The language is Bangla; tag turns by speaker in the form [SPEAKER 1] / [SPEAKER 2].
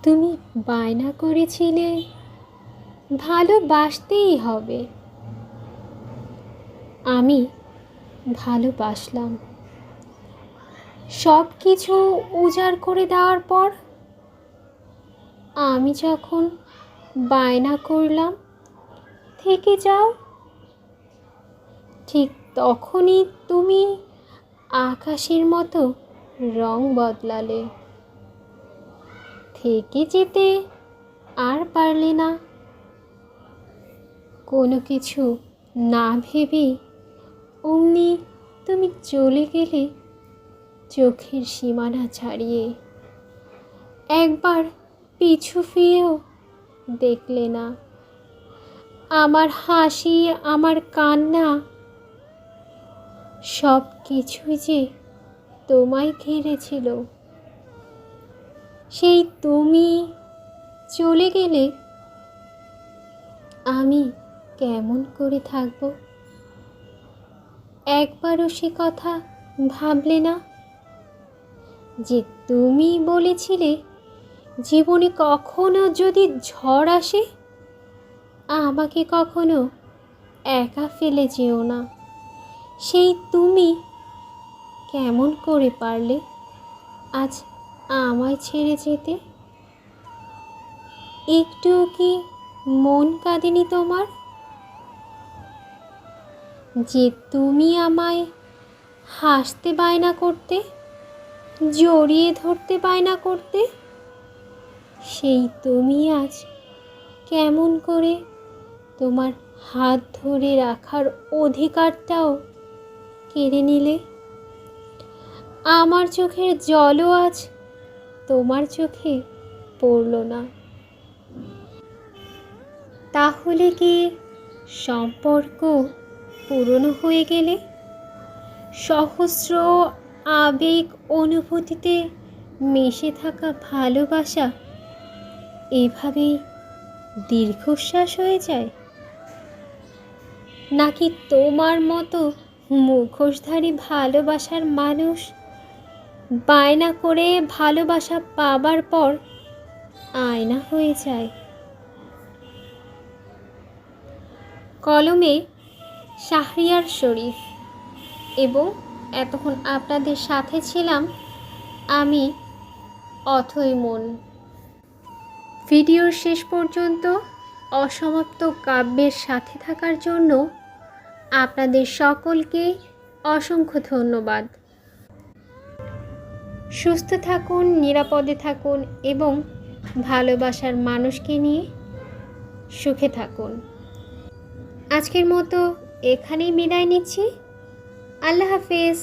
[SPEAKER 1] তুমি বায়না করেছিলে ভালোবাসতেই হবে। আমি ভালোবাসলাম। সব কিছু উজাড় করে দেওয়ার পর আমি যখন বায়না করলাম থেকে যাও, ঠিক তখনই তুমি আকাশের মতো রং বদলালে। থেকে যেতে আর পারলে না। কোনো কিছু না ভেবেই অমনি তুমি চলে গেলে চোখের সীমানা ছাড়িয়ে। একবার পিছু ফিরেও দেখলে না। আমার হাসি, আমার কান্না, সব কিছুই যে তোমায় ঘিরেছিল। সেই তুমি চলে গেলে আমি কেমন করে থাকব? একবারও সে কথা ভাবলে না যে তুমি বলেছিলে জীবনে কখনো যদি ঝড় আসে আমাকে কখনো একা ফেলে যেও না। সেই তুমি কেমন করে পারলে আজ আমায় ছেড়ে যেতে? একটু কি মন কাঁদেনি তোমার যে তুমি আমায় হাসতে বায়না করতে, জড়িয়ে ধরতে বায়না করতে? সেই তুমি আজ কেমন করে তোমার হাত ধরে রাখার অধিকারটাও কেড়ে নিলে? আমার চোখের জলও আজ তোমার চোখে পড়ল না। তাহলে কি সম্পর্ক পুরনো হয়ে গেলে? সহস্র আবেগ অনুভূতিতে মিশে থাকা ভালোবাসা এভাবেই দীর্ঘশ্বাস হয়ে যায়? নাকি তোমার মতো মুখোশধারী ভালোবাসার মানুষ বায়না করে ভালোবাসা পাবার পর আয়না হয়ে যায়? কলমে শাহরিয়ার শরীফ এবং এতক্ষণ আপনাদের সাথে ছিলাম আমি, অথৈ মন। ভিডিওর শেষ পর্যন্ত অসমাপ্ত কাব্যের সাথে থাকার জন্য আপনাদের সকলকে অসংখ্য ধন্যবাদ। সুস্থ থাকুন, নিরাপদে থাকুন এবং ভালোবাসার মানুষকে নিয়ে সুখে থাকুন। আজকের মতো এখানেই বিদায় নিচ্ছি। আল্লাহ হাফেজ।